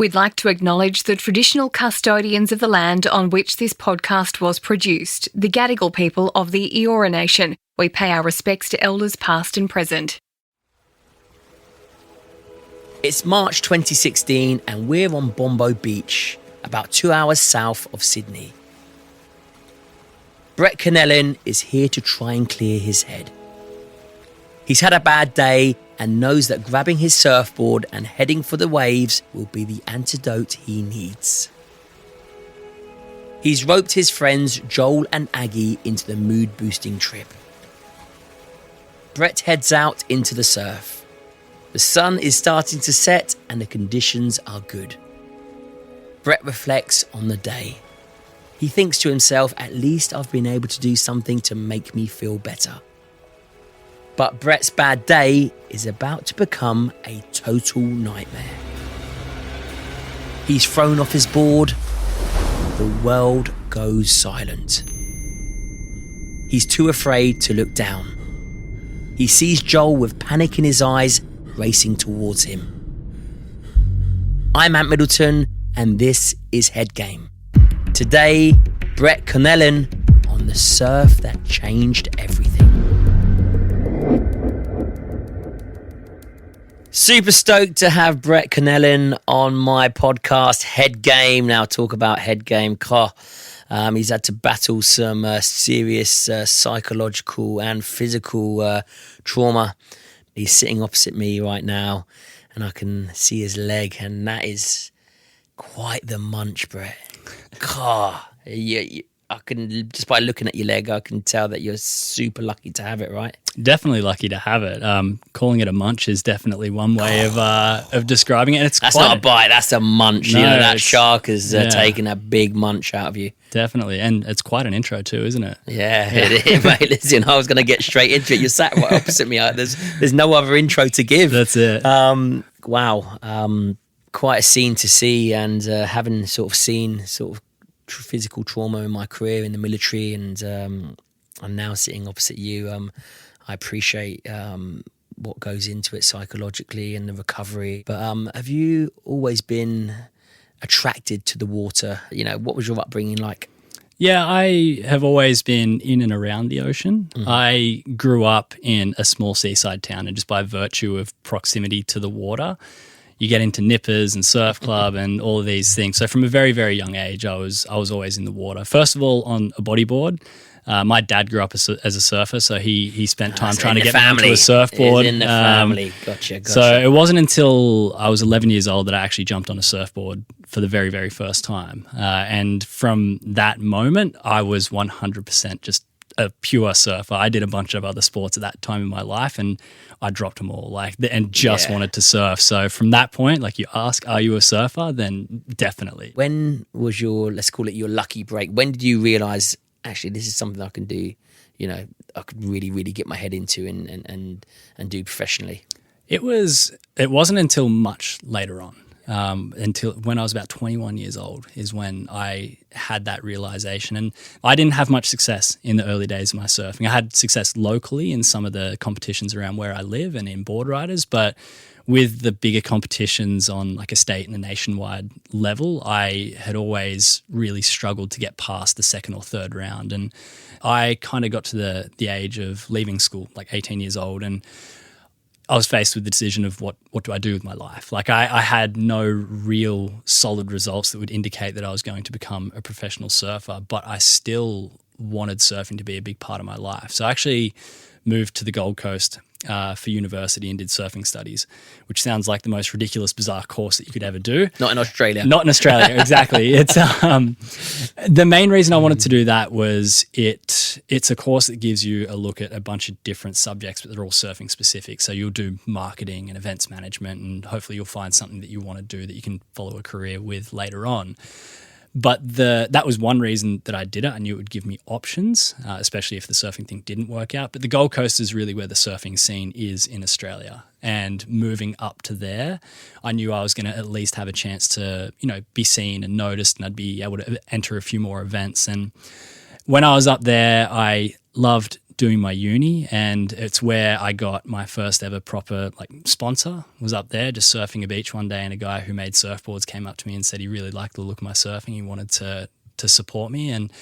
We'd like to acknowledge the traditional custodians of the land on which this podcast was produced, the Gadigal People of the Eora Nation. We pay our respects to elders past and present. It's March 2016 and we're on Bombo Beach, about 2 hours south of Sydney. Brett Connellan is here to try and clear his head. He's had a bad day and knows that grabbing his surfboard and heading for the waves will be the antidote he needs. He's roped his friends Joel and Aggie into the mood-boosting trip. Brett heads out into the surf. The sun is starting to set and the conditions are good. Brett reflects on the day. He thinks to himself, at least I've been able to do something to make me feel better. But Brett's bad day is about to become a total nightmare. He's thrown off his board. The world goes silent. He's too afraid to look down. He sees Joel with panic in his eyes, racing towards him. I'm Middleton, and this is Head Game. Today, Brett Connellan on the surf that changed everything. Super stoked to have Brett Connellan on my podcast, Head Game. Now talk about Head Game. He's had to battle some serious psychological and physical trauma. He's sitting opposite me right now and I can see his leg, and that is quite the munch, Brett. I can, just by looking at your leg, I can tell that you're super lucky to have it, right? Definitely lucky to have it. Calling it a munch is definitely one way of describing it. That's not a bite, that's a munch. No, that shark has taken a big munch out of you. Definitely, and it's quite an intro too, isn't it? Yeah. It is, mate. Listen, I was going to get straight into it. You're sat right opposite me. There's no other intro to give. That's it. Wow. Quite a scene to see, and having sort of seen sort of physical trauma in my career in the military, and I'm now sitting opposite you. I appreciate what goes into it psychologically and the recovery. But have you always been attracted to the water? You know, what was your upbringing like? Yeah, I have always been in and around the ocean. Mm-hmm. I grew up in a small seaside town, and just by virtue of proximity to the water, you get into nippers and surf club and all of these things. So from a very, very young age, I was always in the water. First of all, on a bodyboard. My dad grew up as a surfer, so he spent time trying to get me onto a surfboard. In the family. Gotcha. So it wasn't until I was 11 years old that I actually jumped on a surfboard for the very, very first time. And from that moment, I was 100% just a pure surfer. I did a bunch of other sports at that time in my life, and I dropped them all and just wanted to surf. So from that point, like you ask, are you a surfer? Then definitely. When was your, let's call it your lucky break? When did you realise, actually, this is something I can do, you know, I could really, really get my head into and do professionally? It wasn't until much later on. Until when I was about 21 years old is when I had that realization. And I didn't have much success in the early days of my surfing. I had success locally in some of the competitions around where I live and in board riders, but with the bigger competitions on like a state and a nationwide level, I had always really struggled to get past the second or third round. And I kind of got to the age of leaving school, like 18 years old, and I was faced with the decision of what do I do with my life? Like I had no real solid results that would indicate that I was going to become a professional surfer, but I still wanted surfing to be a big part of my life. So I actually moved to the Gold Coast for university and did surfing studies, which sounds like the most ridiculous, bizarre course that you could ever do. Not in Australia. Not in Australia, exactly. It's the main reason I wanted to do that was it's a course that gives you a look at a bunch of different subjects, but they're all surfing specific. So you'll do marketing and events management, and hopefully you'll find something that you want to do that you can follow a career with later on. But that was one reason that I did it. I knew it would give me options, especially if the surfing thing didn't work out. But the Gold Coast is really where the surfing scene is in Australia. And moving up to there, I knew I was going to at least have a chance to, be seen and noticed, and I'd be able to enter a few more events. And when I was up there, I loved doing my uni, and it's where I got my first ever proper sponsor. Was up there just surfing a beach one day, and a guy who made surfboards came up to me and said he really liked the look of my surfing. He wanted to support me, and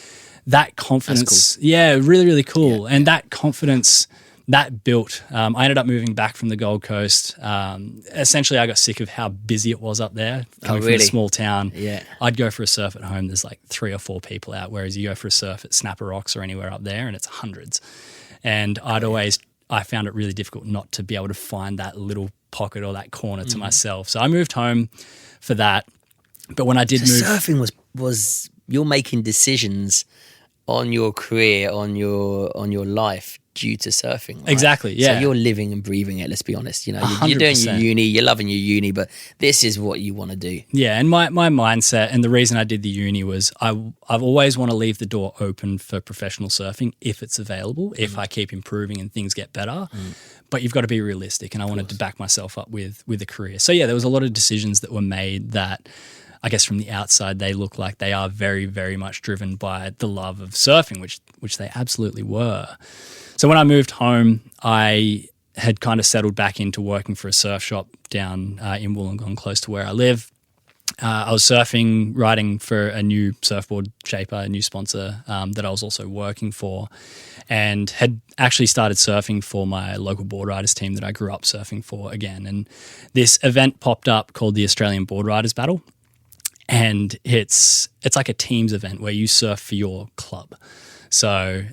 that confidence, cool. yeah, really, really cool. Yeah. And that confidence that built. I ended up moving back from the Gold Coast. Essentially, I got sick of how busy it was up there. Coming from a small town, Yeah. I'd go for a surf at home. There's 3 or 4 people out, whereas you go for a surf at Snapper Rocks or anywhere up there, and it's hundreds. And I found it really difficult not to be able to find that little pocket or that corner to myself. So I moved home for that. But when I did move, surfing was you're making decisions on your career, on your life due to surfing, right? Exactly, yeah. So you're living and breathing it, let's be honest. You're 100%. doing your uni, you're loving your uni, but this is what you want to do. Yeah, and my mindset and the reason I did the uni was I've always want to leave the door open for professional surfing if it's available, if I keep improving and things get better. But you've got to be realistic, and I wanted to back myself up with a career. So yeah, there was a lot of decisions that were made that I guess from the outside they look like they are very, very much driven by the love of surfing, which they absolutely were. So when I moved home, I had kind of settled back into working for a surf shop down in Wollongong, close to where I live. I was surfing, writing for a new surfboard shaper, a new sponsor that I was also working for, and had actually started surfing for my local board riders team that I grew up surfing for again. And this event popped up called the Australian Board Riders Battle. And it's like a teams event where you surf for your club. So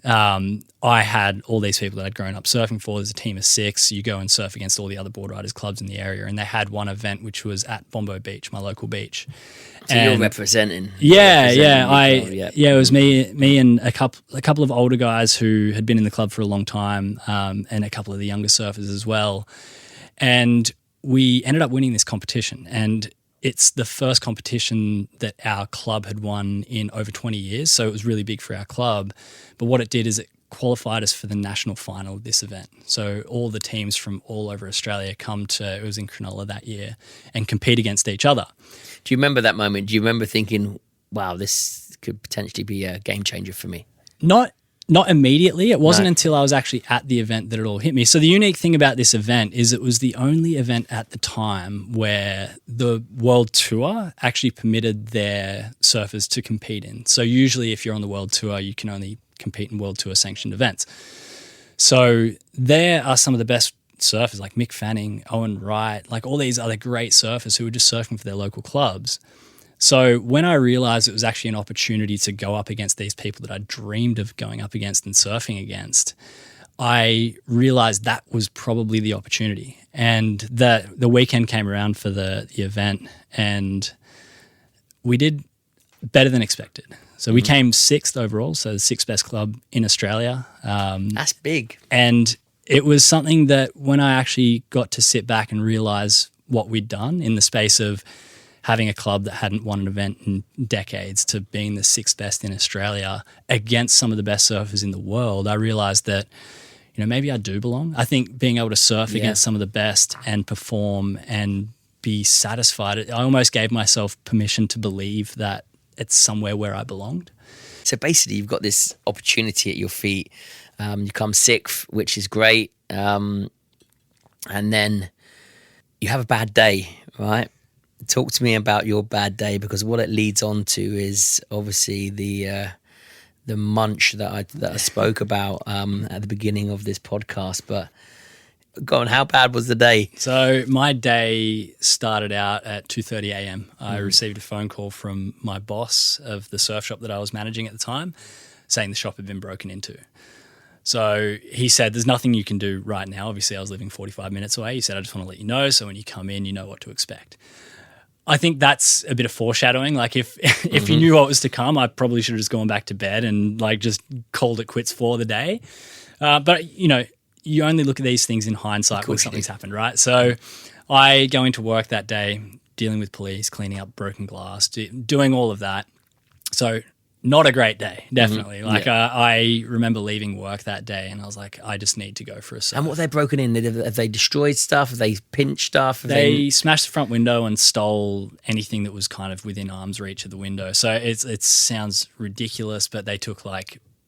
I had all these people that I'd grown up surfing for. There's a team of 6. You go and surf against all the other board riders clubs in the area. And they had one event which was at Bombo Beach, my local beach. So you're representing. Yeah. It was me and a couple of older guys who had been in the club for a long time, and a couple of the younger surfers as well. And we ended up winning this competition. And it's the first competition that our club had won in over 20 years, so it was really big for our club. But what it did is it qualified us for the national final of this event. So all the teams from all over Australia it was in Connellan that year, and compete against each other. Do you remember that moment? Do you remember thinking, wow, this could potentially be a game changer for me? Not immediately. It wasn't until I was actually at the event that it all hit me. So the unique thing about this event is it was the only event at the time where the World Tour actually permitted their surfers to compete in. So usually if you're on the World Tour, you can only compete in World Tour sanctioned events. So there are some of the best surfers like Mick Fanning, Owen Wright, like all these other great surfers who were just surfing for their local clubs. So when I realized it was actually an opportunity to go up against these people that I dreamed of going up against and surfing against, I realized that was probably the opportunity. And the weekend came around for the event, and we did better than expected. So we came 6th overall, so the 6th best club in Australia. That's big. And it was something that when I actually got to sit back and realize what we'd done in the space of having a club that hadn't won an event in decades to being the 6th best in Australia against some of the best surfers in the world, I realized that, maybe I do belong. I think being able to surf against some of the best and perform and be satisfied, I almost gave myself permission to believe that it's somewhere where I belonged. So basically you've got this opportunity at your feet. You come 6th, which is great. And then you have a bad day, right? Talk to me about your bad day, because what it leads on to is obviously the munch that I spoke about at the beginning of this podcast. But go on, how bad was the day? So my day started out at 2:30 a.m. I received a phone call from my boss of the surf shop that I was managing at the time, saying the shop had been broken into. So he said, there's nothing you can do right now. Obviously, I was living 45 minutes away. He said, I just want to let you know, so when you come in, you know what to expect. I think that's a bit of foreshadowing. Like if you knew what was to come, I probably should have just gone back to bed and just called it quits for the day. But you only look at these things in hindsight when something's happened, right? So I go into work that day, dealing with police, cleaning up broken glass, doing all of that. So not a great day, definitely. I remember leaving work that day and I was like, I just need to go for a surf. And what have they broken in? Have they destroyed stuff? Have they pinched stuff? They smashed the front window and stole anything that was kind of within arm's reach of the window. So it sounds ridiculous, but they took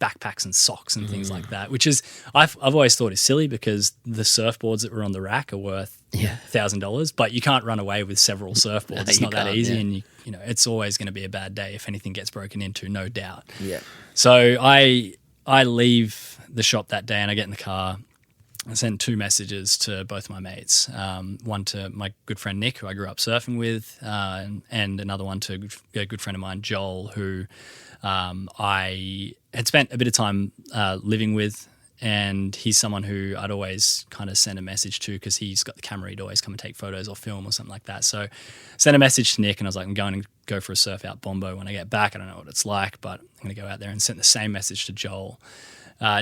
backpacks and socks and things like that, which is I've always thought is silly because the surfboards that were on the rack are worth $1,000, but you can't run away with several surfboards. It's not that easy, and you know it's always going to be a bad day if anything gets broken into, no doubt. Yeah. So I leave the shop that day and I get in the car. I sent 2 messages to both my mates, one to my good friend Nick, who I grew up surfing with, and another one to a good friend of mine, Joel, who I had spent a bit of time living with, and he's someone who I'd always kind of send a message to because he's got the camera. He'd always come and take photos or film or something like that. So sent a message to Nick and I was like, I'm going to go for a surf out Bombo when I get back. I don't know what it's like, but I'm going to go out there, and sent the same message to Joel.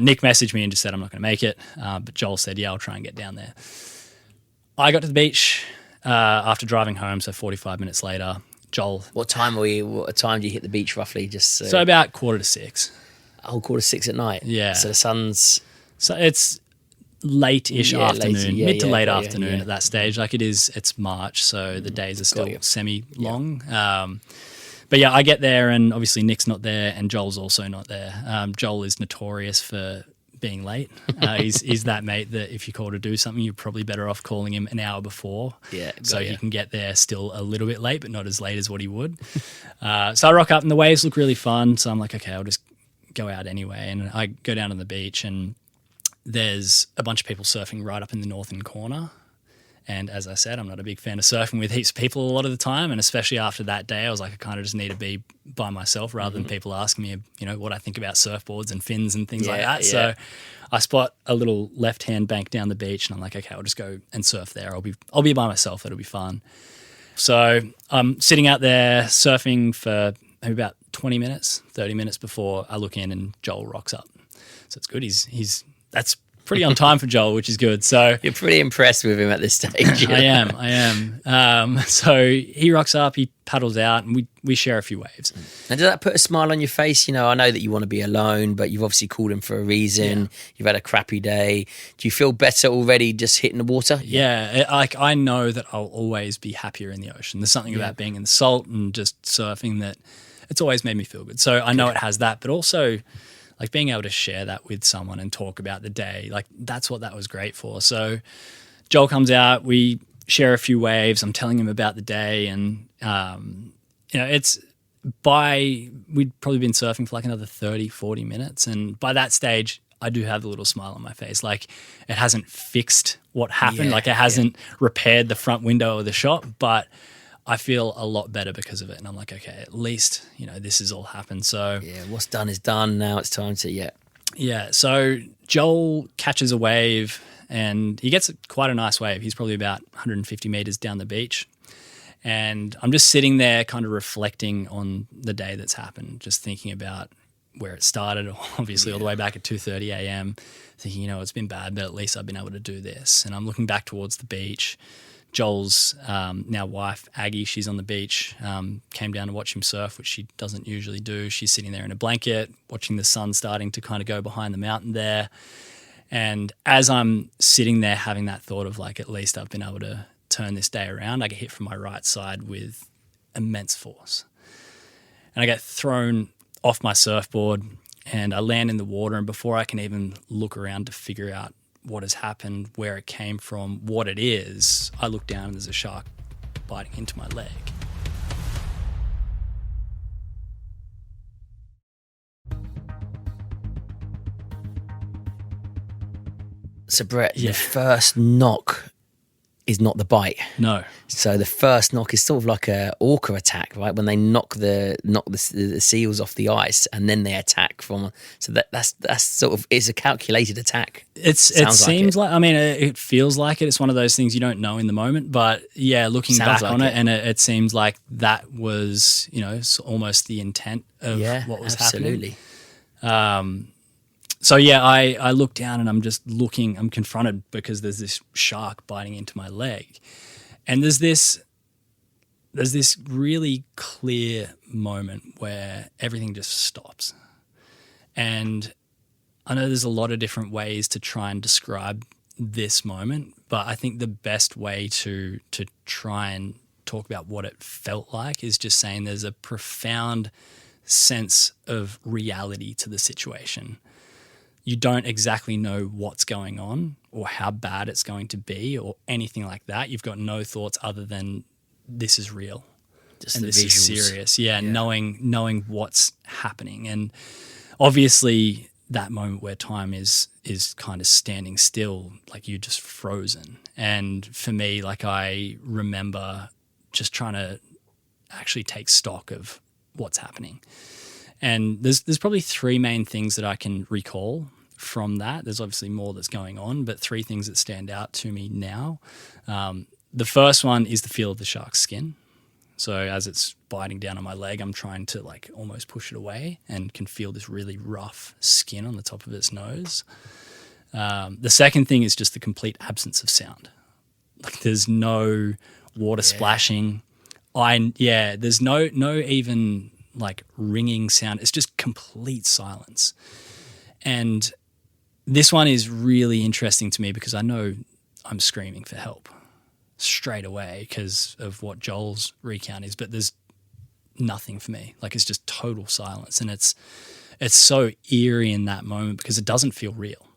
Nick messaged me and just said, I'm not going to make it. But Joel said, yeah, I'll try and get down there. I got to the beach after driving home, so 45 minutes later. Joel. What time do you hit the beach roughly? Just so about 5:45. Oh, 5:45 at night. Yeah. So the sun's... So it's late-ish afternoon, mid to late afternoon yeah. at that stage. Like it's March, so the days are still semi-long. Yeah. But yeah, I get there and obviously Nick's not there and Joel's also not there. Joel is notorious for being late. He's that mate that if you call to do something, you're probably better off calling him an hour before. Yeah. So he can get there still a little bit late, but not as late as what he would. So I rock up and the waves look really fun. So I'm like, okay, I'll just go out anyway. And I go down on the beach and there's a bunch of people surfing right up in the northern corner. And as I said, I'm not a big fan of surfing with heaps of people a lot of the time. And especially after that day, I was like, I kind of just need to be by myself rather than people asking me, you know, what I think about surfboards and fins and things like that. Yeah. So I spot a little left-hand bank down the beach and I'm like, okay, I'll just go and surf there. I'll be by myself. It'll be fun. So I'm sitting out there surfing for maybe about 20 minutes, 30 minutes before I look in and Joel rocks up. So it's good. That's pretty on time for Joel, which is good. So you're pretty impressed with him at this stage. I am. So he rocks up, he paddles out, and we share a few waves. And does that put a smile on your face? You know, I know that you want to be alone, but you've obviously called him for a reason. Yeah. You've had a crappy day. Do you feel better already just hitting the water? Yeah, I know that I'll always be happier in the ocean. There's something about being in the salt and just surfing that it's always made me feel good. So I know it has that, but also like being able to share that with someone and talk about the day, like that's what that was great for. So Joel comes out, we share a few waves. I'm telling him about the day and, you know, we'd probably been surfing for like another 30, 40 minutes. And by that stage, I do have a little smile on my face. Like it hasn't fixed what happened. Like it hasn't repaired the front window of the shop, but I feel a lot better because of it. And I'm like, okay, at least, you know, this has all happened. So yeah, what's done is done. Now it's time to, Yeah. So Joel catches a wave and he gets quite a nice wave. He's probably about 150 meters down the beach. And I'm just sitting there kind of reflecting on the day that's happened, just thinking about where it started, obviously all the way back at 2:30 a.m., thinking, you know, it's been bad, but at least I've been able to do this. And I'm looking back towards the beach. Joel's now wife, Aggie, she's on the beach, came down to watch him surf, which she doesn't usually do. She's sitting there in a blanket, watching the sun starting to kind of go behind the mountain there. And as I'm sitting there having that thought of like, at least I've been able to turn this day around, I get hit from my right side with immense force. And I get thrown off my surfboard and I land in the water. And before I can even look around to figure out what has happened, where it came from, what it is, I look down and there's a shark biting into my leg. So Brett, the first knock is not the bite. No. So the first knock is sort of like a orca attack, right? When they knock the seals off the ice and then they attack from. So that's sort of, it's a calculated attack. It seems like I mean, it feels like it. It's one of those things you don't know in the moment, but yeah, looking back on it, and it seems like that was, you know, almost the intent of what was happening. Absolutely. So yeah, I look down and I'm just looking, I'm confronted because there's this shark biting into my leg. And there's this really clear moment where everything just stops. And I know there's a lot of different ways to try and describe this moment, but I think the best way to try and talk about what it felt like is just saying there's a profound sense of reality to the situation. You don't exactly know what's going on or how bad it's going to be or anything like that. You've got no thoughts other than this is real. Just and the this visuals. is serious. Yeah, knowing what's happening. And obviously that moment where time is kind of standing still, like you're just frozen. And for me, like I remember just trying to actually take stock of what's happening. And there's probably three main things that I can recall from that. There's obviously more that's going on, but three things that stand out to me now. The first one is the feel of the shark's skin. So as it's biting down on my leg, I'm trying to like almost push it away and can feel this really rough skin on the top of its nose. The second thing is just the complete absence of sound. Like there's no water splashing. There's no even like ringing sound. It's just complete silence. And this one is really interesting to me because I know I'm screaming for help straight away because of what Joel's recount is, but there's nothing for me. Like it's just total silence. And it's so eerie in that moment because it doesn't feel real.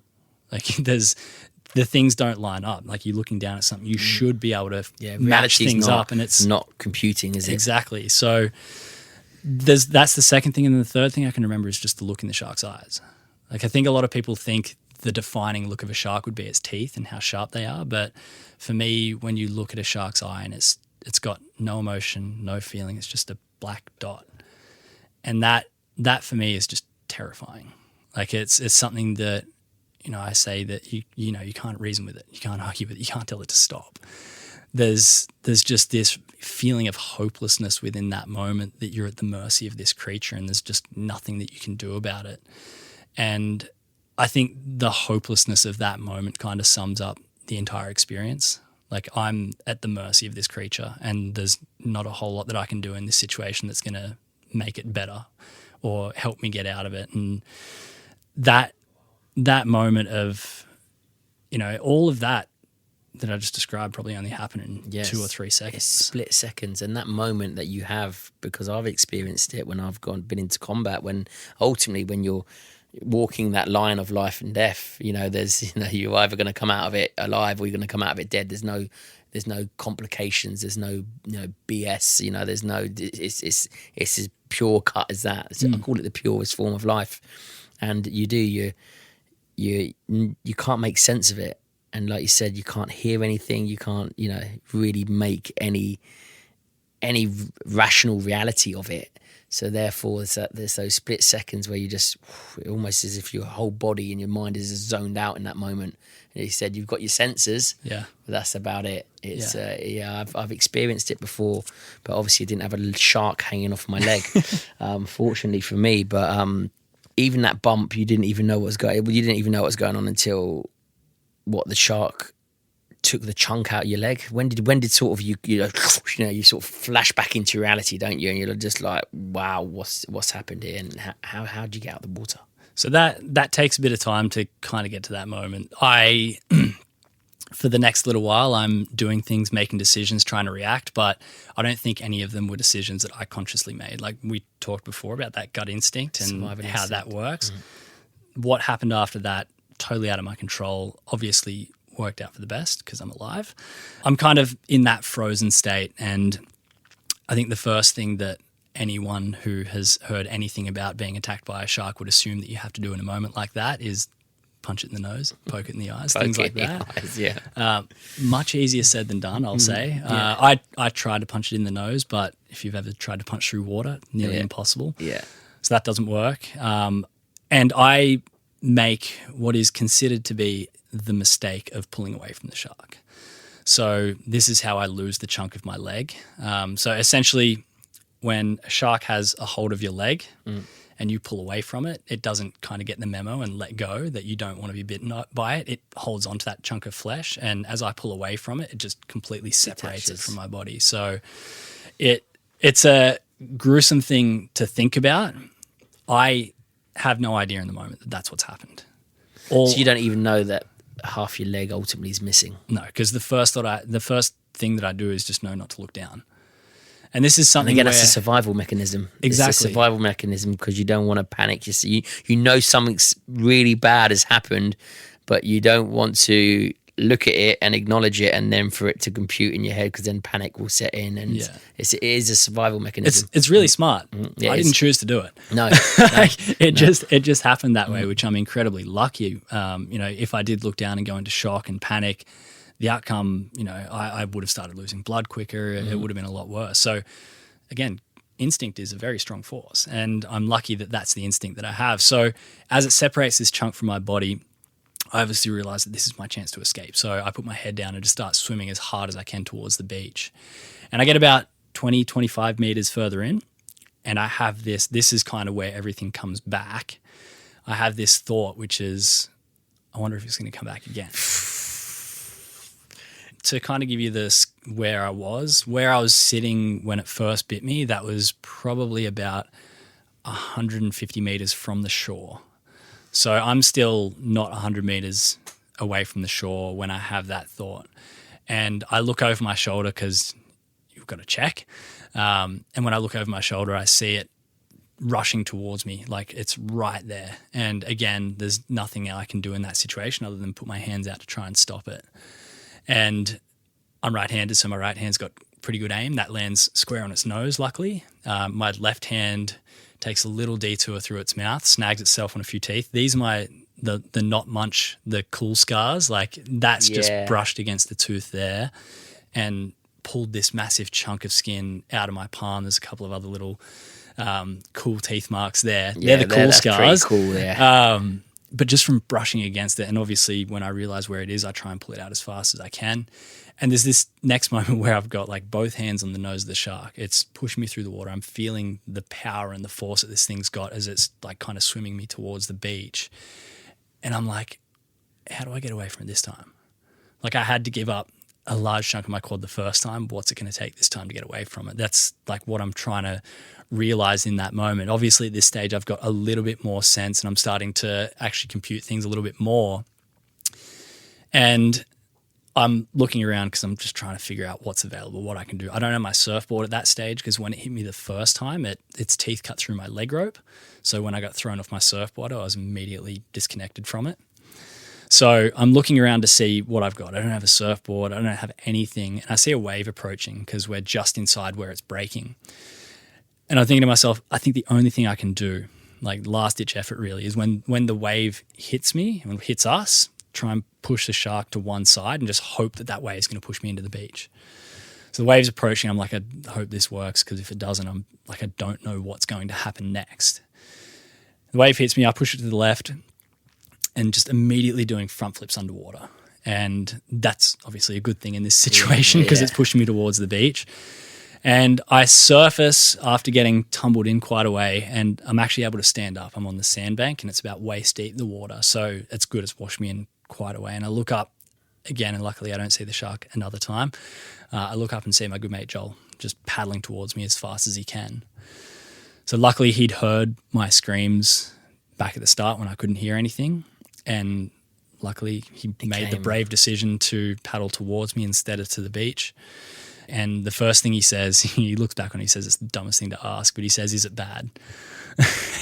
Like the things don't line up. Like you're looking down at something, you should be able to match things up, and it's not computing, is it? Exactly. So that's the second thing. And the third thing I can remember is just the look in the shark's eyes. Like I think a lot of people think the defining look of a shark would be its teeth and how sharp they are. But for me, when you look at a shark's eye and it's got no emotion, no feeling, it's just a black dot. And that for me is just terrifying. Like it's something that, I say that you can't reason with it. You can't argue with it. You can't tell it to stop. There's just this feeling of hopelessness within that moment that you're at the mercy of this creature and there's just nothing that you can do about it. And I think the hopelessness of that moment kind of sums up the entire experience. Like I'm at the mercy of this creature and there's not a whole lot that I can do in this situation that's going to make it better or help me get out of it. And that moment of, all of that I just described probably only happened in 2 or 3 seconds. It's split seconds. And that moment that you have, because I've experienced it when I've been into combat, when ultimately when you're walking that line of life and death, there's, you're either going to come out of it alive or you're going to come out of it dead. There's no complications. There's no, BS, there's no, it's as pure cut as that. So I call it the purest form of life. And you can't make sense of it. And like you said, you can't hear anything. You can't, really make any rational reality of it. So therefore, there's those split seconds where you just, almost as if your whole body and your mind is zoned out in that moment. And you said you've got your senses, but that's about it. It's I've experienced it before, but obviously I didn't have a shark hanging off my leg, fortunately for me. But even that bump, you didn't even know what was going on until the shark took the chunk out of your leg. When did sort of you sort of flash back into reality, don't you? And you're just like, wow, what's happened here? And how did you get out of the water? So that takes a bit of time to kind of get to that moment. For the next little while, I'm doing things, making decisions, trying to react, but I don't think any of them were decisions that I consciously made. Like we talked before about that gut instinct and how that works. What happened after that, totally out of my control, obviously worked out for the best because I'm alive. I'm kind of in that frozen state, and I think the first thing that anyone who has heard anything about being attacked by a shark would assume that you have to do in a moment like that is punch it in the nose, poke it in the eyes, things like that. Much easier said than done, I'll say. I tried to punch it in the nose, but if you've ever tried to punch through water, nearly impossible. So that doesn't work. And I make what is considered to be the mistake of pulling away from the shark. So this is how I lose the chunk of my leg. So essentially, when a shark has a hold of your leg and you pull away from it, it doesn't kind of get the memo and let go that you don't want to be bitten by it. It holds onto that chunk of flesh, and as I pull away from it, it just completely separates it from my body. So it's a gruesome thing to think about. I have no idea in the moment that that's what's happened. So you don't even know that half your leg ultimately is missing? No, because the first thing that I do is just know not to look down. And this is something and again, where, that's a survival mechanism. Exactly. It's a survival mechanism because you don't want to panic. You know something's really bad has happened, but you don't want to look at it and acknowledge it, and then for it to compute in your head, because then panic will set in, and it is a survival mechanism. It's really smart. Yeah, I didn't choose to do it. No, it just happened that way, which I'm incredibly lucky. If I did look down and go into shock and panic, the outcome, I would have started losing blood quicker. It would have been a lot worse. So again, instinct is a very strong force, and I'm lucky that that's the instinct that I have. So as it separates this chunk from my body, I obviously realized that this is my chance to escape. So I put my head down and just start swimming as hard as I can towards the beach. And I get about 20, 25 meters further in, and I have this is kind of where everything comes back. I have this thought, which is, I wonder if it's going to come back again. To kind of give you this, where I was sitting when it first bit me, that was probably about 150 meters from the shore. So I'm still not 100 meters away from the shore when I have that thought. And I look over my shoulder because you've got to check. And when I look over my shoulder, I see it rushing towards me, like it's right there. And again, there's nothing I can do in that situation other than put my hands out to try and stop it. And I'm right-handed, so my right hand's got pretty good aim. That lands square on its nose, luckily. My left hand takes a little detour through its mouth, snags itself on a few teeth. These are the not munch, the cool scars. Like that's just brushed against the tooth there and pulled this massive chunk of skin out of my palm. There's a couple of other little cool teeth marks there. Yeah, they're the cool scars. Pretty cool, yeah. But just from brushing against it, and obviously when I realize where it is, I try and pull it out as fast as I can. And there's this next moment where I've got like both hands on the nose of the shark. It's pushing me through the water. I'm feeling the power and the force that this thing's got as it's like kind of swimming me towards the beach. And I'm like, how do I get away from it this time? Like I had to give up a large chunk of my quad the first time. What's it going to take this time to get away from it? That's like what I'm trying to realize in that moment. Obviously at this stage, I've got a little bit more sense and I'm starting to actually compute things a little bit more. And I'm looking around because I'm just trying to figure out what's available, what I can do. I don't have my surfboard at that stage because when it hit me the first time, its teeth cut through my leg rope. So when I got thrown off my surfboard, I was immediately disconnected from it. So I'm looking around to see what I've got. I don't have a surfboard. I don't have anything. And I see a wave approaching because we're just inside where it's breaking. And I'm thinking to myself, I think the only thing I can do, like last-ditch effort really, is when the wave hits me, when it hits us, try and push the shark to one side and just hope that wave is going to push me into the beach. So the wave's approaching. I'm like, I hope this works because if it doesn't, I'm like, I don't know what's going to happen next. The wave hits me. I push it to the left and just immediately doing front flips underwater. And that's obviously a good thing in this situation because it's pushing me towards the beach. And I surface after getting tumbled in quite a way, and I'm actually able to stand up. I'm on the sandbank and it's about waist deep in the water. So it's good. It's washed me in quite a way. And I look up again, and luckily I don't see the shark another time. I look up and see my good mate Joel just paddling towards me as fast as he can. So luckily he'd heard my screams back at the start when I couldn't hear anything. And luckily he made the brave decision to paddle towards me instead of to the beach. And the first thing he says, he looks back on it, he says it's the dumbest thing to ask, but he says, "Is it bad?"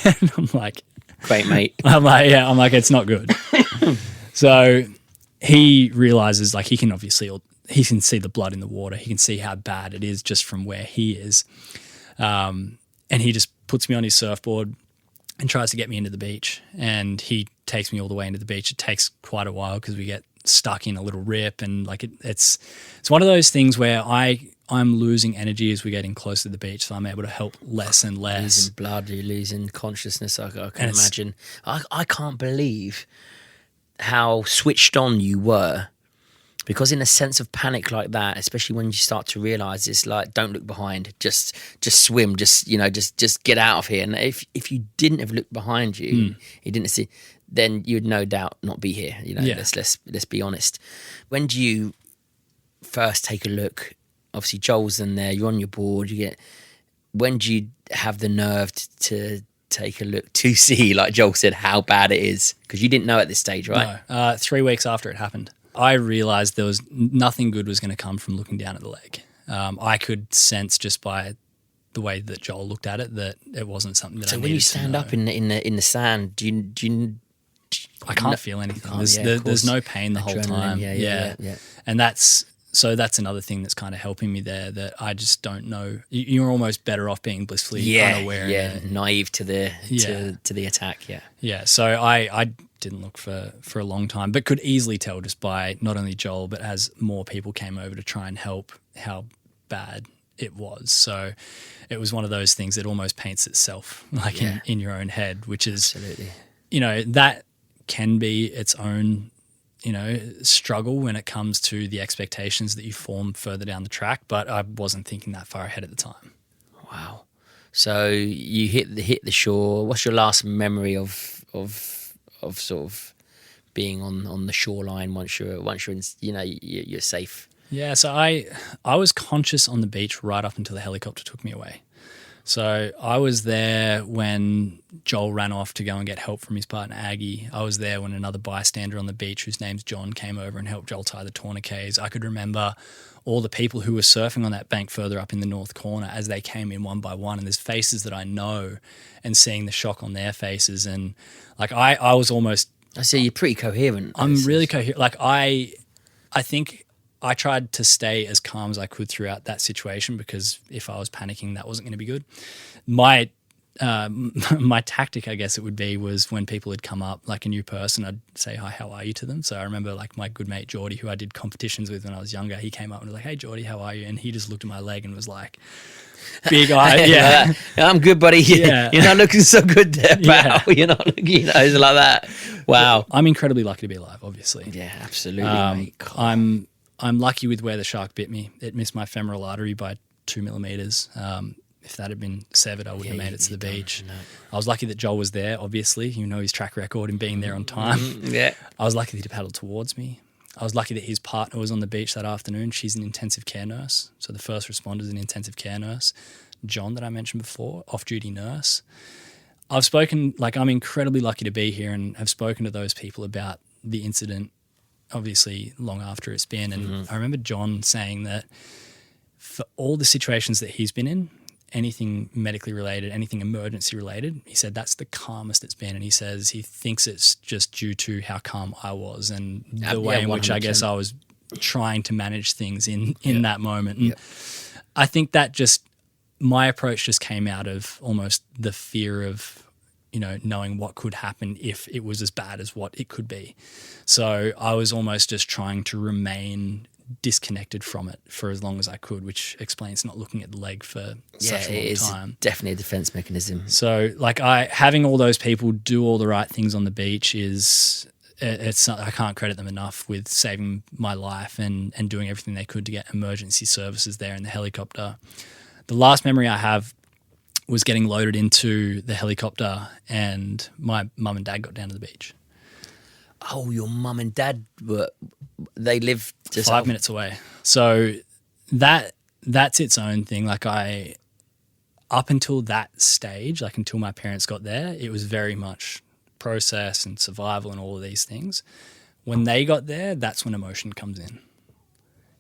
And I'm like, "Great, mate." I'm like, "It's not good." So he realizes like he can see the blood in the water. He can see how bad it is just from where he is. And he just puts me on his surfboard and tries to get me into the beach. And he takes me all the way into the beach. It takes quite a while because we get stuck in a little rip, and like it's one of those things where I'm losing energy as we're getting closer to the beach, so I'm able to help less and less. Losing blood, you're losing consciousness. I can imagine. I can't believe how switched on you were, because in a sense of panic like that, especially when you start to realise it's like, don't look behind, just swim, just get out of here. And if you didn't have looked behind you, you didn't see, then you would no doubt not be here. Let's be honest. When do you first take a look? Obviously, Joel's in there. You're on your board. When do you have the nerve to take a look to see, like Joel said, how bad it is? Because you didn't know at this stage, right? No. 3 weeks after it happened, I realised there was nothing good was going to come from looking down at the leg. I could sense just by the way that Joel looked at it, that it wasn't something that I So needed when you to stand know. up in the sand, do you I can't feel anything. Of There's course. no pain the whole Adrenaline, time. yeah. And that's another thing that's kind of helping me there, that I just don't know. You're almost better off being blissfully unaware. Naive to the to the attack. Yeah. So I didn't look for a long time, but could easily tell just by not only Joel, but as more people came over to try and help, how bad it was. So it was one of those things that almost paints itself like in your own head, which is, Absolutely. That can be its own, struggle when it comes to the expectations that you form further down the track. But I wasn't thinking that far ahead at the time. Wow. So you hit the shore. What's your last memory of sort of being on the shoreline once you're in, you're safe? Yeah, so I was conscious on the beach right up until the helicopter took me away. So I was there when Joel ran off to go and get help from his partner Aggie. I was there when another bystander on the beach, whose name's John, came over and helped Joel tie the tourniquets. I could remember all the people who were surfing on that bank further up in the north corner as they came in one by one, and there's faces that I know, and seeing the shock on their faces. And like I was almost... I see you're pretty coherent. I'm really coherent. Like I think I tried to stay as calm as I could throughout that situation, because if I was panicking, that wasn't going to be good. My tactic, I guess it would be, was when people had come up, like a new person, I'd say, "Hi, how are you?" to them. So I remember like my good mate Geordie, who I did competitions with when I was younger, he came up and was like, "Hey Geordie, how are you?" And he just looked at my leg and was like, big eye. Yeah. I'm good, buddy. Yeah. You're not looking so good there, pal. Yeah. You're not looking, it's like that. Wow. I'm incredibly lucky to be alive, obviously. Yeah, absolutely, mate. God. I'm lucky with where the shark bit me. It missed my femoral artery by 2 millimeters. If that had been severed, I wouldn't have made it to the beach. No. I was lucky that Joel was there, obviously. His track record in being there on time. Yeah. I was lucky that he paddled towards me. I was lucky that his partner was on the beach that afternoon. She's an intensive care nurse. So the first responder is an intensive care nurse. John, that I mentioned before, off-duty nurse. I'm incredibly lucky to be here, and have spoken to those people about the incident, obviously long after it's been. And I remember John saying that for all the situations that he's been in, anything medically related, anything emergency related, he said that's the calmest it's been. And he says he thinks it's just due to how calm I was, and the way in which I guess I was trying to manage things in that moment. And I think that my approach just came out of almost the fear of, knowing what could happen if it was as bad as what it could be. So I was almost just trying to remain disconnected from it for as long as I could, which explains not looking at the leg for such a long time. Definitely a defense mechanism. So having all those people do all the right things on the beach I can't credit them enough with saving my life and doing everything they could to get emergency services there in the helicopter. The last memory I have was getting loaded into the helicopter, and my mum and dad got down to the beach. Oh, your mum and dad they live just 5 minutes away. So that's its own thing. Up until that stage, until my parents got there, it was very much process and survival and all of these things. When they got there, that's when emotion comes in.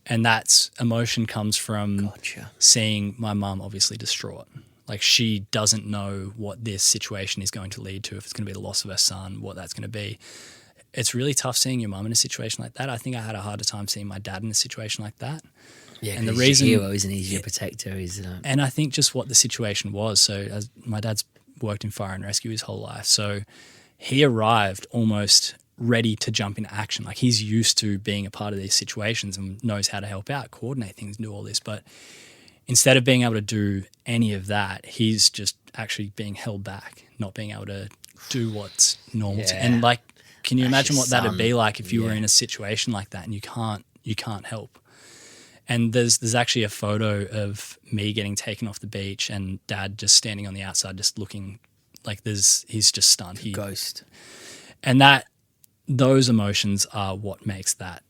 And emotion comes from seeing my mum obviously distraught. She doesn't know what this situation is going to lead to, if it's going to be the loss of her son, what that's going to be. It's really tough seeing your mum in a situation like that. I think I had a harder time seeing my dad in a situation like that. Yeah, and the he's reason, your hero, isn't he? He's your protector. And I think just what the situation was. So as my dad's worked in fire and rescue his whole life. So he arrived almost ready to jump into action. He's used to being a part of these situations and knows how to help out, coordinate things, do all this. But instead of being able to do any of that, he's just actually being held back, not being able to do what's normal. And can you imagine what that'd be like if you were in a situation like that and you can't help? And there's actually a photo of me getting taken off the beach and Dad just standing on the outside, just looking he's just stunned. Ghost. And those emotions are what makes that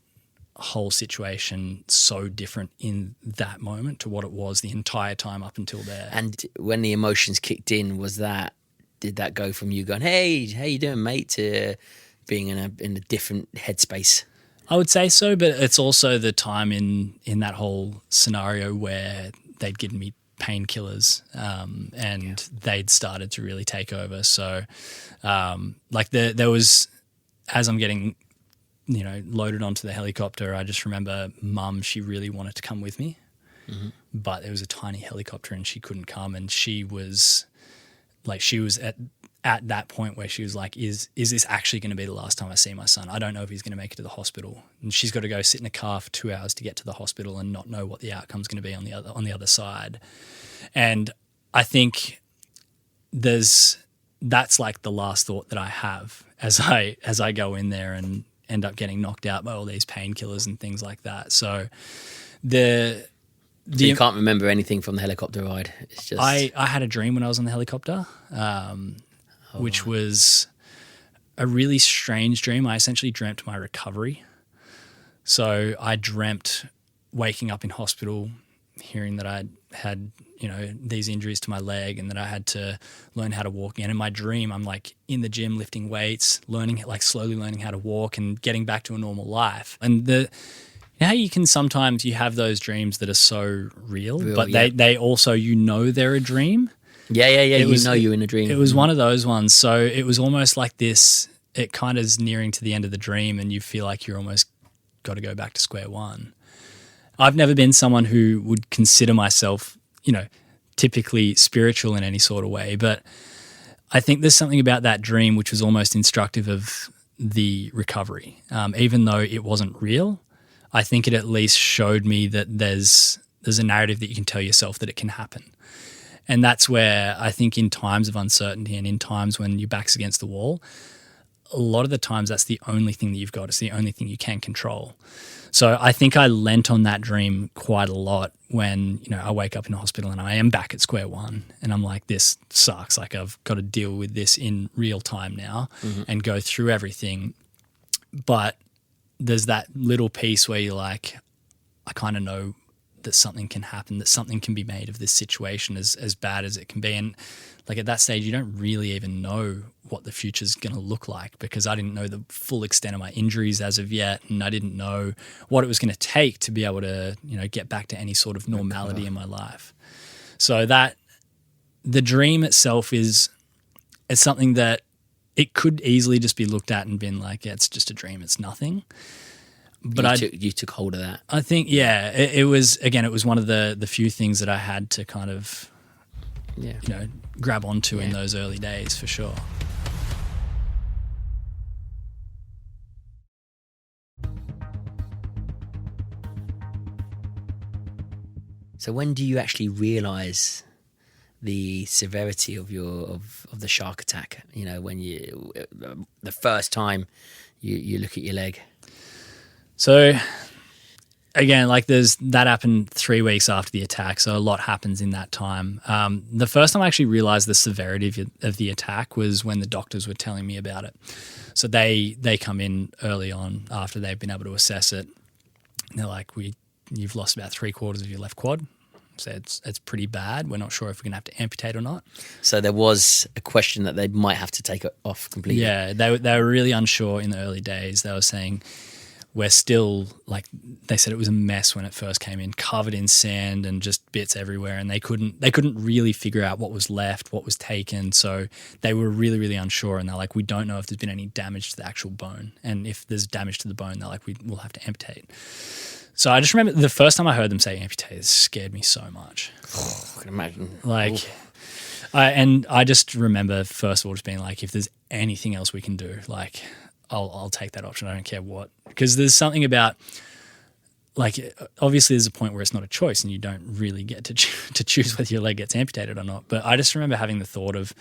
whole situation so different in that moment to what it was the entire time up until there. And when the emotions kicked in, did that go from you going, "Hey, how you doing, mate," to being in a different headspace? I would say so, but it's also the time in that whole scenario where they'd given me painkillers, and they'd started to really take over. So, there was, as I'm getting, loaded onto the helicopter, I just remember Mum, she really wanted to come with me, but there was a tiny helicopter and she couldn't come, and she was at that point where she was like, is this actually going to be the last time I see my son? I don't know if he's going to make it to the hospital. And she's got to go sit in a car for 2 hours to get to the hospital and not know what the outcome's going to be on the other side. And I think that's like the last thought that I have as I go in there and end up getting knocked out by all these painkillers and things like that. So so you can't remember anything from the helicopter ride? It's just... I had a dream when I was on the helicopter, which was a really strange dream. I essentially dreamt my recovery. So I dreamt waking up in hospital, hearing that I had, these injuries to my leg and that I had to learn how to walk again. In my dream, I'm like in the gym lifting weights, slowly learning how to walk and getting back to a normal life. And how you can sometimes you have those dreams that are so real but they also, they're a dream. Yeah. You're in a dream. It was one of those ones. So it was almost like this, it kind of is nearing to the end of the dream and you feel like you're almost got to go back to square one. I've never been someone who would consider myself, typically spiritual in any sort of way, but I think there's something about that dream which was almost instructive of the recovery. Even though it wasn't real, I think it at least showed me that there's a narrative that you can tell yourself that it can happen. And that's where I think in times of uncertainty and in times when your back's against the wall, a lot of the times that's the only thing that you've got. It's the only thing you can control. So I think I lent on that dream quite a lot when, I wake up in a hospital and I am back at square one and I'm like, this sucks. Like I've got to deal with this in real time now and go through everything. But there's that little piece where you're like, I kind of know that something can happen, that something can be made of this situation as bad as it can be. And like at that stage, you don't really even know what the future's going to look like because I didn't know the full extent of my injuries as of yet. And I didn't know what it was going to take to be able to, get back to any sort of normality in my life. So that the dream itself is something that it could easily just be looked at and been like, yeah, it's just a dream. It's nothing. But you took hold of that. I think, it was one of the few things that I had to kind of, grab onto in those early days for sure. So when do you actually realise the severity of the shark attack? When the first time you look at your leg. So again, that happened 3 weeks after the attack. So a lot happens in that time. The first time I actually realized the severity of the attack was when the doctors were telling me about it. So they come in early on after they've been able to assess it. And they're like, you've lost about 3/4 of your left quad. So it's pretty bad. We're not sure if we're going to have to amputate or not. So there was a question that they might have to take it off completely. Yeah, they were really unsure in the early days. They were saying, we're still, they said it was a mess when it first came in, covered in sand and just bits everywhere, and they couldn't really figure out what was left, what was taken. So they were really, really unsure, and they're like, we don't know if there's been any damage to the actual bone, and if there's damage to the bone, they're like, we'll have to amputate. So I just remember the first time I heard them say amputate, it scared me so much. Oh, I can imagine. I just remember first of all just being like, if there's anything else we can do, I'll take that option. I don't care what, because there's something about obviously there's a point where it's not a choice and you don't really get to choose whether your leg gets amputated or not. But I just remember having the thought of,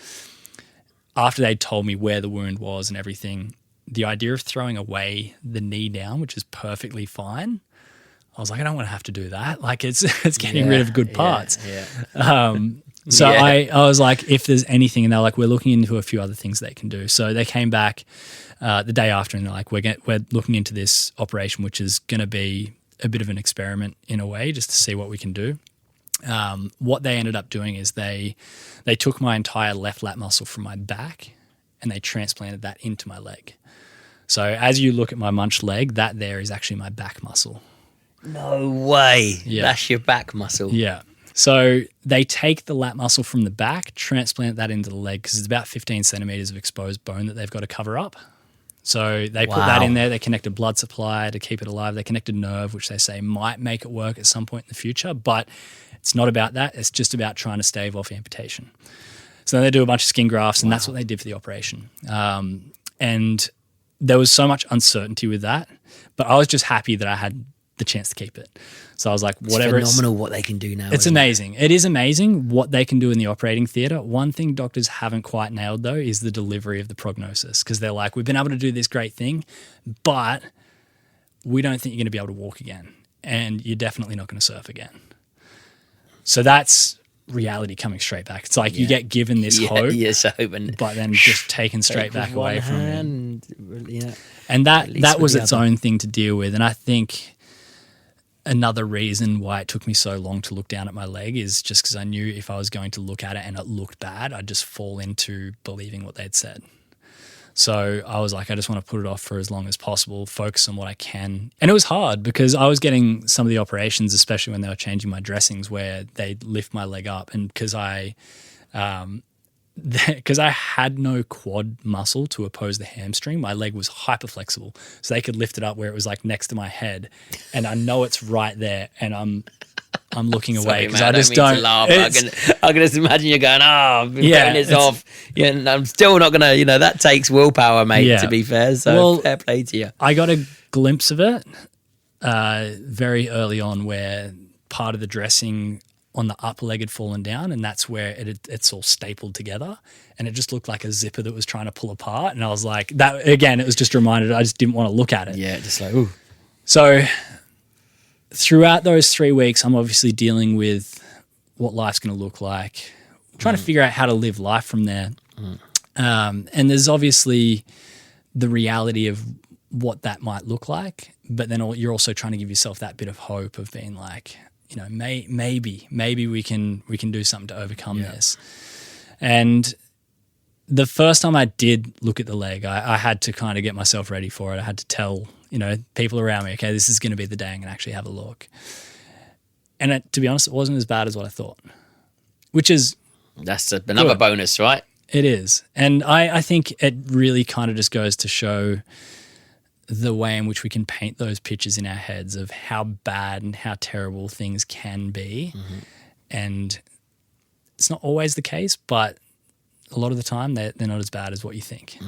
after they told me where the wound was and everything, the idea of throwing away the knee down, which is perfectly fine. I was like, I don't want to have to do that. It's getting rid of good parts. So I was like, if there's anything, and they're like, we're looking into a few other things they can do. So they came back the day after and they're like, we're looking into this operation, which is going to be a bit of an experiment in a way, just to see what we can do. What they ended up doing is they took my entire left lat muscle from my back and they transplanted that into my leg. So as you look at my munched leg, that there is actually my back muscle. No way. Yeah. That's your back muscle. Yeah. So they take the lat muscle from the back, transplant that into the leg because it's about 15 centimeters of exposed bone that they've got to cover up. So they put that in there. They connect a blood supply to keep it alive. They connect a nerve, which they say might make it work at some point in the future, but it's not about that. It's just about trying to stave off amputation. So then they do a bunch of skin grafts, and that's what they did for the operation. And there was so much uncertainty with that, but I was just happy that I had the chance to keep it. So I was like, whatever. It's phenomenal what they can do now. It's amazing. It is amazing what they can do in the operating theatre. One thing doctors haven't quite nailed, though, is the delivery of the prognosis, because they're like, we've been able to do this great thing, but we don't think you're going to be able to walk again, and you're definitely not going to surf again. So that's reality coming straight back. It's like you get given this hope, but then just taken straight back away from it. And that was its own thing to deal with. And I think another reason why it took me so long to look down at my leg is just because I knew if I was going to look at it and it looked bad, I'd just fall into believing what they'd said. So I was like, I just want to put it off for as long as possible, focus on what I can. And it was hard because I was getting some of the operations, especially when they were changing my dressings, where they'd lift my leg up. And because I had no quad muscle to oppose the hamstring, my leg was hyper flexible. So they could lift it up where it was like next to my head. And I know it's right there. And I'm looking away because I just don't. Laugh. I can just imagine you going, I've been putting this off. Yeah, and I'm still not going to, that takes willpower, mate, to be fair. So fair play to you. I got a glimpse of it very early on where part of the dressing on the upper leg had fallen down, and that's where it's all stapled together, and it just looked like a zipper that was trying to pull apart. And I was like, that again, it was just reminded I just didn't want to look at it. Yeah, just like, ooh. So throughout those 3 weeks, I'm obviously dealing with what life's going to look like, trying to figure out how to live life from there. And there's obviously the reality of what that might look like, but then you're also trying to give yourself that bit of hope of being like, maybe we can do something to overcome this. And the first time I did look at the leg, I had to kind of get myself ready for it. I had to tell, people around me, okay, this is going to be the day I'm going to actually have a look. And to be honest, it wasn't as bad as what I thought, which is that's another bonus, right? It is. And I think it really kind of just goes to show the way in which we can paint those pictures in our heads of how bad and how terrible things can be. And it's not always the case, but a lot of the time they're not as bad as what you think.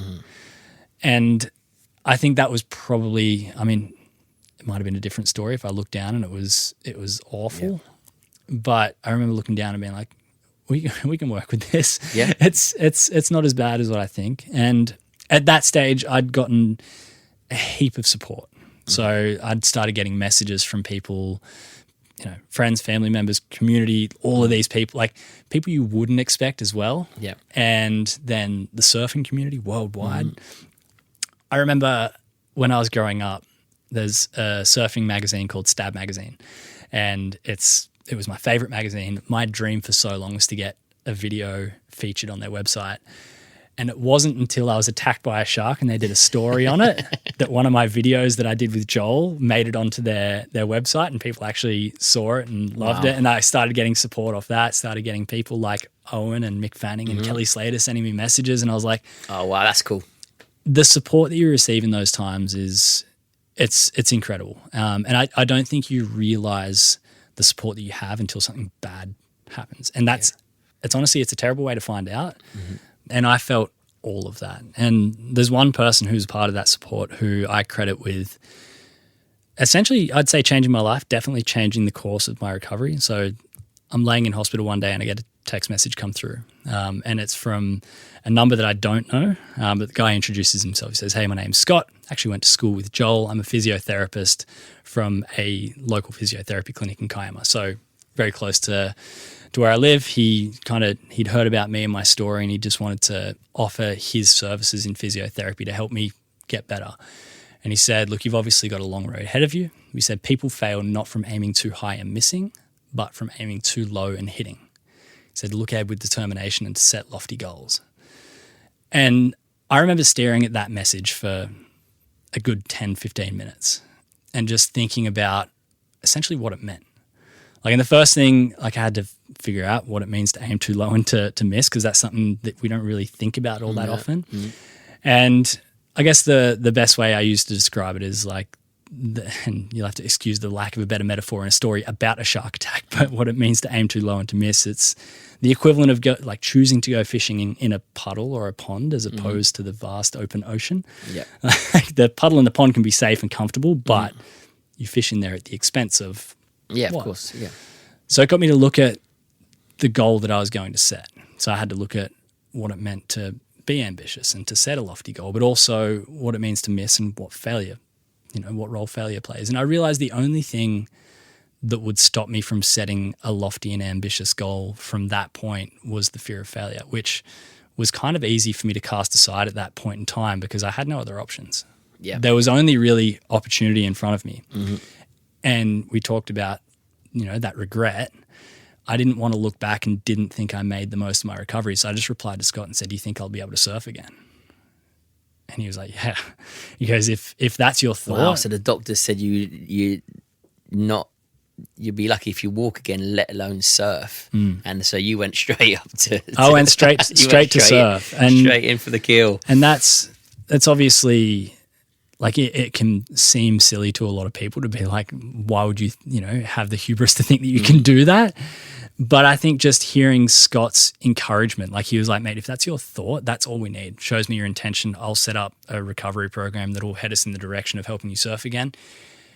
And I think that was probably, it might have been a different story if I looked down and it was awful. But I remember looking down and being like, we can work with this. Yeah. It's not as bad as what I think. And at that stage I'd gotten a heap of support. So I'd started getting messages from people, friends, family members, community, all of these people, like people you wouldn't expect as well. Yeah. And then the surfing community worldwide. I remember when I was growing up, there's a surfing magazine called Stab Magazine, and it was my favorite magazine. My dream for so long was to get a video featured on their website. And it wasn't until I was attacked by a shark and they did a story on it that one of my videos that I did with Joel made it onto their website, and people actually saw it and loved it. And I started getting support off that, started getting people like Owen and Mick Fanning and Kelly Slater sending me messages. And I was like, oh, wow, that's cool. The support that you receive in those times it's incredible. And I don't think you realize the support that you have until something bad happens. And it's honestly, it's a terrible way to find out. And I felt all of that. And there's one person who's part of that support who I credit with essentially, I'd say, changing my life, definitely changing the course of my recovery. So I'm laying in hospital one day and I get a text message come through. And it's from a number that I don't know, but the guy introduces himself. He says, hey, my name's Scott. Actually went to school with Joel. I'm a physiotherapist from a local physiotherapy clinic in Kiama. So very close to where I live. He'd heard about me and my story, and he just wanted to offer his services in physiotherapy to help me get better. And he said, look, you've obviously got a long road ahead of you. He said, people fail not from aiming too high and missing, but from aiming too low and hitting. He said, look ahead with determination and set lofty goals. And I remember staring at that message for a good 10, 15 minutes and just thinking about essentially what it meant. Like, and the first thing, like, I had to figure out what it means to aim too low and to miss, because that's something that we don't really think about all that often. And I guess the best way I use to describe it is like, and you'll have to excuse the lack of a better metaphor in a story about a shark attack, but what it means to aim too low and to miss, it's the equivalent of like choosing to go fishing in a puddle or a pond as opposed to the vast open ocean. Yeah. The puddle and the pond can be safe and comfortable, but you fish in there at the expense of of what? course. Yeah. So it got me to look at the goal that I was going to set. So I had to look at what it meant to be ambitious and to set a lofty goal, but also what it means to miss and what failure, what role failure plays. And I realized the only thing that would stop me from setting a lofty and ambitious goal from that point was the fear of failure, which was kind of easy for me to cast aside at that point in time because I had no other options. Yeah. There was only really opportunity in front of me. And we talked about, that regret. I didn't want to look back and didn't think I made the most of my recovery. So I just replied to Scott and said, "Do you think I'll be able to surf again?" And he was like, "Yeah." He goes, if that's your thought. Wow, so the doctor said you'd be lucky if you walk again, let alone surf. And so you went straight up to I went straight to surf. And straight in for the kill. And that's obviously, like, it can seem silly to a lot of people to be like, why would you, have the hubris to think that you can do that? But I think just hearing Scott's encouragement, like he was like, "Mate, if that's your thought, that's all we need. Shows me your intention. I'll set up a recovery program that will head us in the direction of helping you surf again."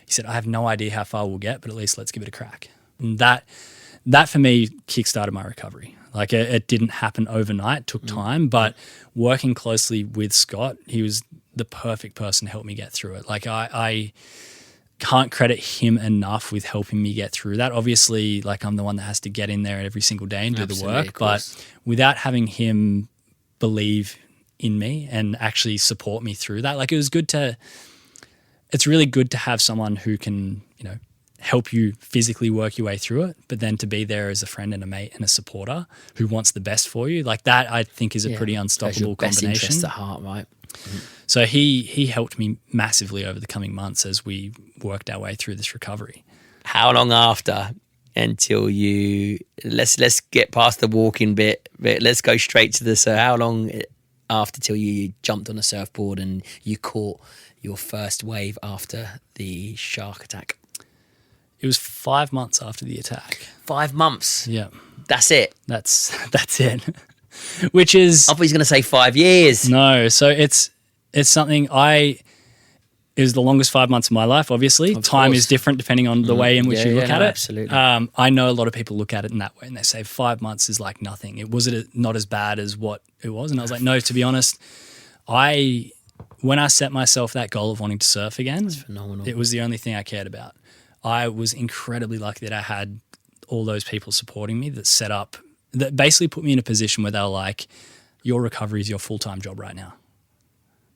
He said, "I have no idea how far we'll get, but at least let's give it a crack." And that for me kickstarted my recovery. Like, it didn't happen overnight, it took time, but working closely with Scott, he was the perfect person to help me get through it. Like, I can't credit him enough with helping me get through that. Obviously, like, I'm the one that has to get in there every single day and do the work, but without having him believe in me and actually support me through that, like, it's really good to have someone who can, help you physically work your way through it, but then to be there as a friend and a mate and a supporter who wants the best for you, like that, I think is a pretty unstoppable combination. Best interest at heart, right? So he helped me massively over the coming months as we worked our way through this recovery. How long after until you let's get past the walking bit, let's go straight to the surf. How long after till you jumped on a surfboard and you caught your first wave after the shark attack? It was 5 months after the attack. 5 months? Yeah. That's it? That's it. Which is... I thought he was going to say 5 years. No, so it's something it was the longest 5 months of my life, obviously. Time is different depending on the way in which you look at it. Absolutely. I know a lot of people look at it in that way and they say 5 months is like nothing. Was it not as bad as what it was? And I was like, no, to be honest, when I set myself that goal of wanting to surf again, it was the only thing I cared about. I was incredibly lucky that I had all those people supporting me that basically put me in a position where they were like, your recovery is your full-time job right now.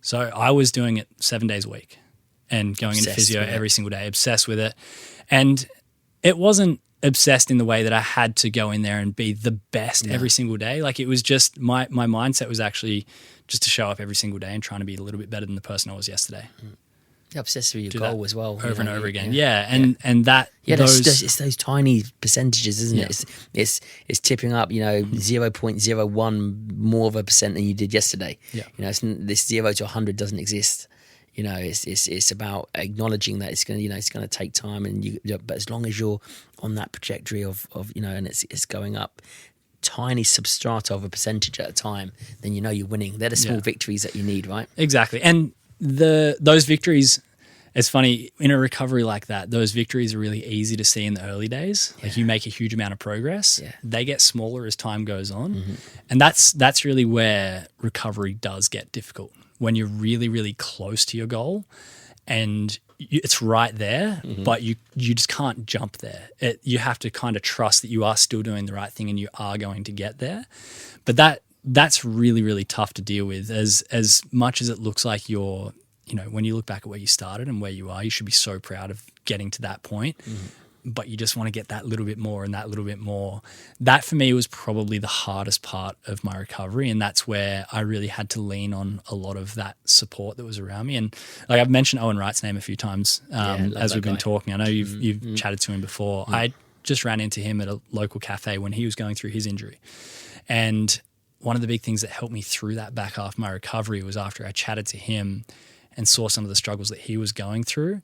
So I was doing it 7 days a week and going into physio every single day, obsessed with it. And it wasn't obsessed in the way that I had to go in there and be the best every single day. Like, it was just my mindset was actually just to show up every single day and trying to be a little bit better than the person I was yesterday. You're obsessed with your goal as well. Over and over again. Yeah. And that... it's those tiny percentages, isn't it? It's tipping up, 0.01 more of a percent than you did yesterday. Yeah. This 0 to 100 doesn't exist. It's about acknowledging that it's going to take time, but as long as you're on that trajectory of and it's going up tiny substrata of a percentage at a time, then you're winning. They're the small victories that you need, right? Exactly. And those victories, it's funny, in a recovery like that, those victories are really easy to see in the early days. Like, you make a huge amount of progress. Yeah. They get smaller as time goes on. And that's really where recovery does get difficult, when you're really, really close to your goal and it's right there, but you just can't jump there. You have to kind of trust that you are still doing the right thing and you are going to get there. But that's really, really tough to deal with. As much as it looks like you're, when you look back at where you started and where you are, you should be so proud of getting to that point. But you just want to get that little bit more and that little bit more. That for me was probably the hardest part of my recovery, and that's where I really had to lean on a lot of that support that was around me. And like, I've mentioned Owen Wright's name a few times as we've been talking. I know you've chatted to him before. just ran into him at a local cafe when he was going through his injury. And one of the big things that helped me through that back half of my recovery was after I chatted to him and saw some of the struggles that he was going through,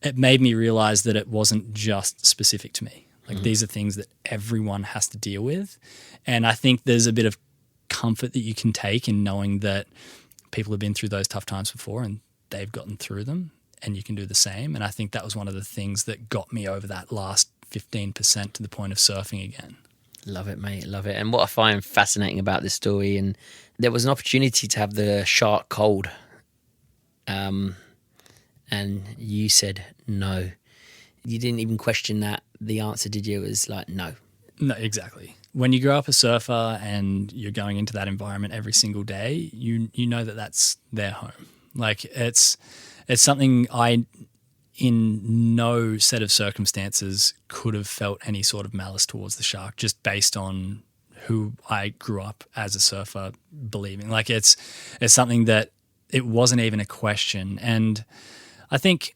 it made me realize that it wasn't just specific to me. Like these are things that everyone has to deal with. And I think there's a bit of comfort that you can take in knowing that people have been through those tough times before and they've gotten through them, and you can do the same. And I think that was one of the things that got me over that last 15% to the point of surfing again. Love it, mate. Love it. And what I find fascinating about this story, and there was an opportunity to have the shark cold. And you said no. You didn't even question that. The answer, did you? It was like, no. No, exactly. When you grow up a surfer and you're going into that environment every single day, you know that that's their home. Like it's something I, in no set of circumstances, could have felt any sort of malice towards the shark, just based on who I grew up as a surfer believing. Like it's something that it wasn't even a question. And I think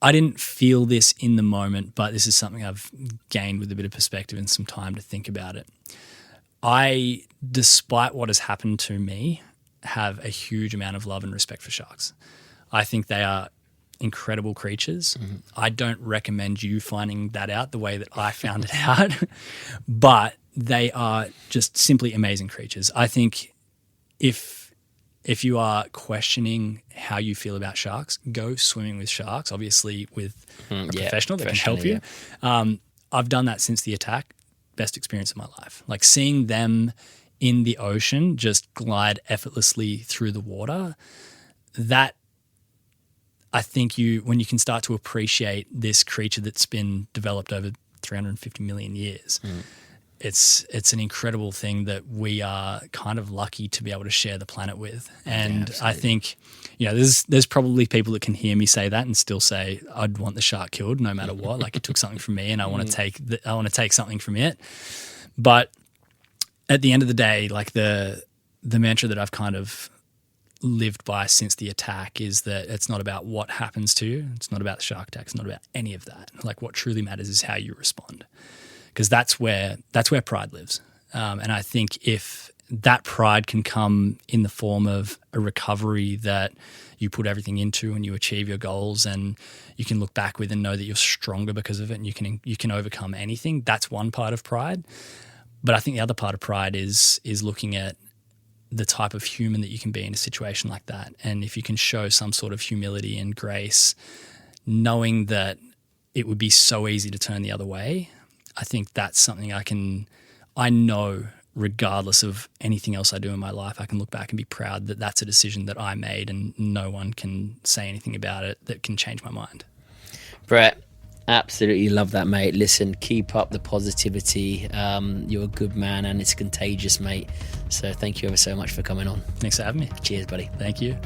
I didn't feel this in the moment, but this is something I've gained with a bit of perspective and some time to think about it. I, despite what has happened to me, have a huge amount of love and respect for sharks. I think they are incredible creatures. Mm-hmm. I don't recommend you finding that out the way that I found it out, but they are just simply amazing creatures. I think if you are questioning how you feel about sharks, go swimming with sharks, obviously with a professional that can help you. Yeah. I've done that since the attack. Best experience of my life. Like seeing them in the ocean just glide effortlessly through the water, that I think when you can start to appreciate this creature that's been developed over 350 million years, it's an incredible thing that we are kind of lucky to be able to share the planet with. And I think, there's probably people that can hear me say that and still say, I'd want the shark killed no matter what. Like it took something from me and I want to take something from it. But at the end of the day, like the mantra that I've kind of lived by since the attack is that it's not about what happens to you. It's not about the shark attack. It's not about any of that. Like what truly matters is how you respond. Because that's where pride lives. And I think if that pride can come in the form of a recovery that you put everything into and you achieve your goals and you can look back with and know that you're stronger because of it and you can overcome anything, that's one part of pride. But I think the other part of pride is looking at the type of human that you can be in a situation like that. And if you can show some sort of humility and grace, knowing that it would be so easy to turn the other way, I think that's something I know regardless of anything else I do in my life, I can look back and be proud that that's a decision that I made and no one can say anything about it that can change my mind. Brett, absolutely love that, mate. Listen, keep up the positivity. You're a good man and it's contagious, mate. So thank you ever so much for coming on. Thanks for having me. Cheers, buddy. Thank you.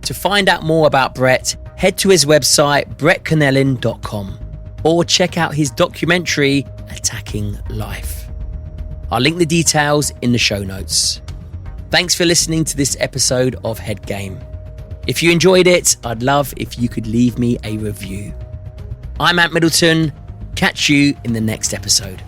To find out more about Brett, head to his website, brettconnellan.com, or check out his documentary, Attacking Life. I'll link the details in the show notes. Thanks for listening to this episode of Head Game. If you enjoyed it, I'd love if you could leave me a review. I'm Middleton. Catch you in the next episode.